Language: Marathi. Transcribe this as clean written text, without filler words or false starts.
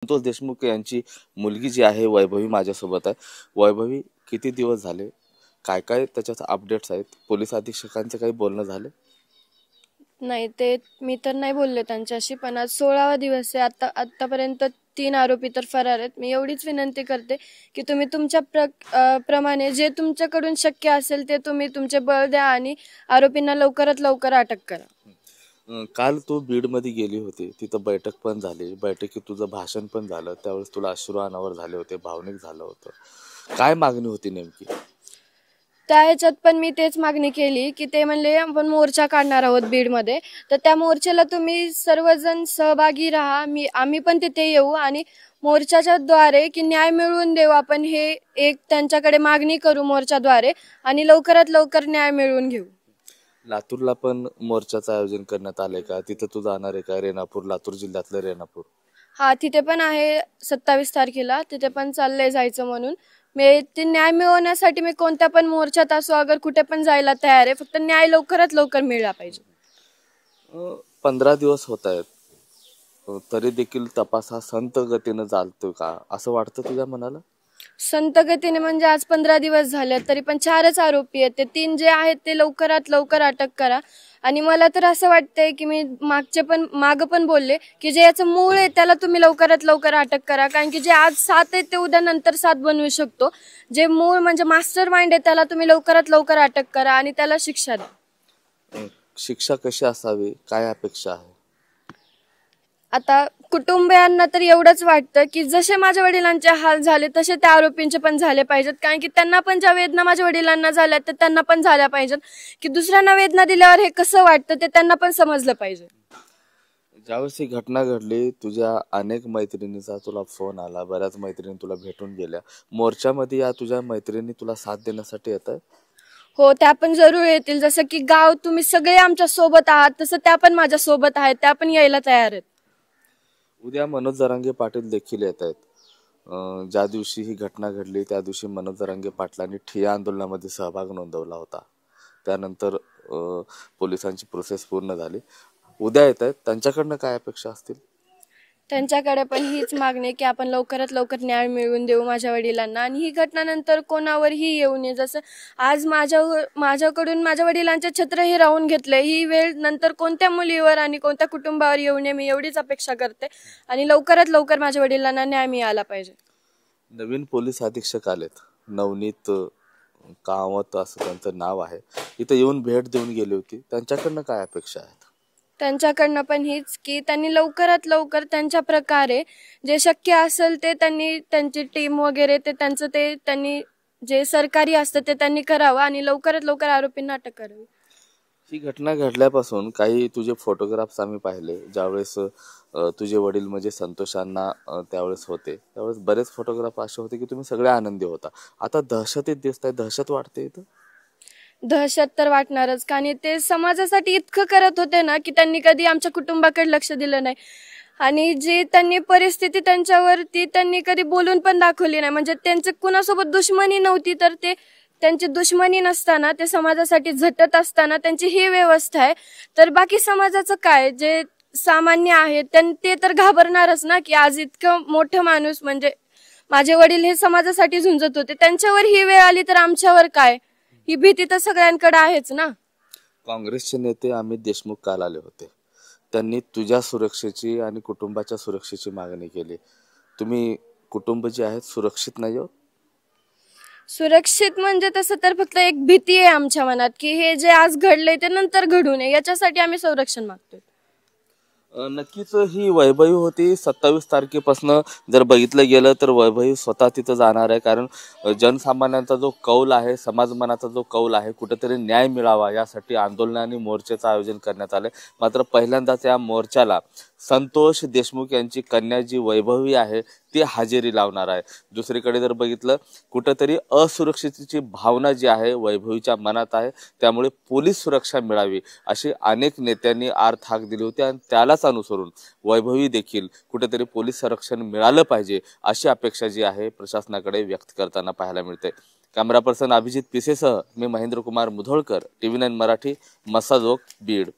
संतोष देशमुख यांची मुलगी जी आहे वैभवी माझ्यासोबत आहे। वैभवी, किती दिवस झाले, काय काय त्याच्यात अपडेट्स आहेत? पोलीस अधीक्षकांचे काही बोलणं झाले? नाही, ते मी तर नाही बोलले त्यांच्याशी, पण आज 16वा दिवस आहे। आतापर्यंत 3 आरोपी तर फरार आहेत। मी एवढीच विनंती करते की तुम्ही तुमच्या प्रमाणे जे तुमच्याकडून शक्य असेल ते तुम्ही तुमचे बळ द्या आणि आरोपींना लवकरात लवकर अटक करा। काल तू बीडमध्ये गेली होती, तिथं बैठक पण झाली, बैठकीत तुझं भाषण पण झालं, त्यावेळेस तुला अश्रू अनावर झाले होते, भावनिक झालं होतं। काय मागणी होती नेमकी? त्या ह्याच्यात पण मी तेच मागणी केली की ते म्हणले आपण मोर्चा काढणार आहोत बीडमध्ये, तर त्या मोर्चाला तुम्ही सर्वजण सहभागी राहा, आम्ही पण तिथे येऊ आणि मोर्चाच्या द्वारे की न्याय मिळवून देऊ आपण, हे एक त्यांच्याकडे मागणी करू मोर्चाद्वारे आणि लवकरात लवकर न्याय मिळवून घेऊ। लातूरला पण मोर्चाचं आयोजन करण्यात आलंय का? तिथं तू जाणार आहे का? रेणापूर, लातूर जिल्ह्यातलं रेणापूर। हा, तिथे पण आहे 27 तारखेला, तिथे पण चाललंय जायचं म्हणून। मी ते न्याय मिळवण्यासाठी मी कोणत्या पण मोर्चात असो, अगर कुठे पण जायला तयार आहे, फक्त न्याय लवकरात लवकर मिळाला पाहिजे। 15 दिवस होत आहेत, तरी देखील तपास हा संत गतीनं चालतो का असं वाटतं तुझ्या मनाला? संत गतीने म्हणजे आज 15 दिवस झाले तरी पण 4च आरोपी आहेत। ते 3 जे आहेत ते लवकरात लवकर अटक करा। आणि मला तर असं वाटतंय की मी माग पण बोलले की जे याचं मूळ आहे त्याला तुम्ही लवकरात लवकर अटक करा, कारण की जे आज 7 आहे ते उद्या नंतर 7 बनवू शकतो। जे मूळ म्हणजे मास्टर माइंड आहे त्याला तुम्ही लवकरात लवकर अटक करा आणि त्याला शिक्षा द्या। शिक्षा कशी असावी, काय अपेक्षा आहे? आता कुटुंबियांना तर एवढंच वाटतं की जसे माझ्या वडिलांचे हाल झाले तसे त्या आरोपींचे पण झाले पाहिजेत, कारण की त्यांना पण ज्या वेदना माझ्या वडिलांना झाल्या तर त्यांना पण झाल्या पाहिजेत, की दुसऱ्यांना वेदना दिल्यावर हे कसं वाटतं ते त्यांना पण समजलं पाहिजे। ज्यावेळेस ही घटना घडली, तुझ्या अनेक मैत्रिणीचा तुला फोन आला, बऱ्याच मैत्रिणी तुला भेटून गेल्या। मोर्चामध्ये या तुझ्या मैत्रिणी तुला साथ देण्यासाठी येत आहेत? हो, त्या पण जरूर येतील। जसं की गाव तुम्ही सगळे आमच्या सोबत आहात, तसं त्या पण माझ्या सोबत आहेत, त्या पण यायला तयार आहेत। उद्या मनोज जरांगे पाटील देखील येत आहेत। ज्या दिवशी ही घटना घडली त्या दिवशी मनोज जरांगे पाटलांनी ठिय्या आंदोलनामध्ये सहभाग नोंदवला होता। त्यानंतर पोलिसांची प्रोसेस पूर्ण झाली, उद्या येत आहेत, त्यांच्याकडनं काय अपेक्षा असतील? त्यांच्याकडे पण हीच मागणी की आपण लवकरात लवकर न्याय मिळवून देऊ माझ्या वडिलांना आणि ही घटना नंतर कोणावरही येऊ नये। जसं आज माझ्याकडून माझ्या वडिलांचे छत्र हे राहून घेतले, ही वेळ नंतर कोणत्या मुलीवर आणि कोणत्या कुटुंबावर येऊ नये, मी एवढीच अपेक्षा करते आणि लवकरात लवकर माझ्या वडिलांना न्याय मिळाला पाहिजे। नवीन पोलीस अधीक्षक आलेत, नवनीत कामत असं त्यांचं नाव आहे, इथं येऊन भेट देऊन गेली होती, त्यांच्याकडनं काय अपेक्षा आहेत? त्यांच्याकडनं पण हीच की त्यांनी लवकरात लवकर त्यांच्या प्रकारे जे शक्य असेल ते त्यांनी त्यांची टीम वगैरे त्यांनी जे सरकारी असतं ते त्यांनी करावं आणि लवकरात लवकर आरोपींना अटक करावी। ही घटना घडल्यापासून काही तुझे फोटोग्राफ्स आम्ही पाहिले, ज्यावेळेस तुझे वडील म्हणजे संतोषांना त्यावेळेस होते, त्यावेळेस बरेच फोटोग्राफ असे होते की तुम्ही सगळे आनंदी होता। आता दहशतीत दिसताय, दहशत वाटते इथं? दहशत तर वाटणारच, कारण ते समाजासाठी इतकं करत होते ना की त्यांनी कधी आमच्या कुटुंबाकडे लक्ष दिलं नाही आणि जी त्यांनी परिस्थिती त्यांच्यावरती त्यांनी कधी बोलून पण दाखवली नाही। म्हणजे त्यांचं कुणासोबत दुश्मनी नव्हती, तर ते त्यांची दुश्मनी नसताना ते समाजासाठी झटत असताना त्यांची ही व्यवस्था आहे, तर बाकी समाजाचं काय? जे सामान्य आहे ते तर घाबरणारच ना की आज इतकं मोठं माणूस म्हणजे माझे वडील हे समाजासाठी झुंजत होते, त्यांच्यावर ही वेळ आली तर आमच्यावर काय? ही भीती तर सगळ्यांकडे आहेच ना। काँग्रेसचे नेते अमित देशमुख काल आले होते, त्यांनी तुझ्या सुरक्षेची आणि कुटुंबाच्या सुरक्षेची मागणी केली। तुम्ही कुटुंब जे आहेत सुरक्षित नाही आहोत? सुरक्षित म्हणजे तसं तर फक्त एक भीती आहे आमच्या मनात की हे जे आज घडलंय ते नंतर घडू नये, याच्यासाठी आम्ही संरक्षण मागतोय। नक्कीच ही वैभवी होती। 27 तारखेपासून जर बघितलं गेलं तर वैभवी स्वतः तिथं जाणार आहे, कारण जनसामान्यांचा जो कौल आहे, समाज मनाचा जो कौल आहे, कुठेतरी न्याय मिळावा यासाठी आंदोलन आणि मोर्चाचं आयोजन करण्यात आले। मात्र पहिल्यांदाच या मोर्चाला संतोष देशमुख यांची कन्या जी वैभवी आहे ती हजेरी लावणार आहे। दुसरीकडे जर बघितलं, कुठेतरी असुरक्षिततेची भावना जी आहे वैभवीच्या मनात आहे, त्यामुळे पोलीस सुरक्षा मिळावी अशी अनेक नेत्यांनी आर्थ हाक दिली होती आणि त्यालाच अनुसरून वैभवी देखील कुठेतरी पोलीस संरक्षण मिळालं पाहिजे अशी अपेक्षा जी आहे प्रशासनाकडे व्यक्त करताना पाहायला मिळते। कॅमेरा पर्सन अभिजित पिसेसह मी महेंद्र कुमार मुधोळकर, TV9 मराठी, मसाजोग, बीड।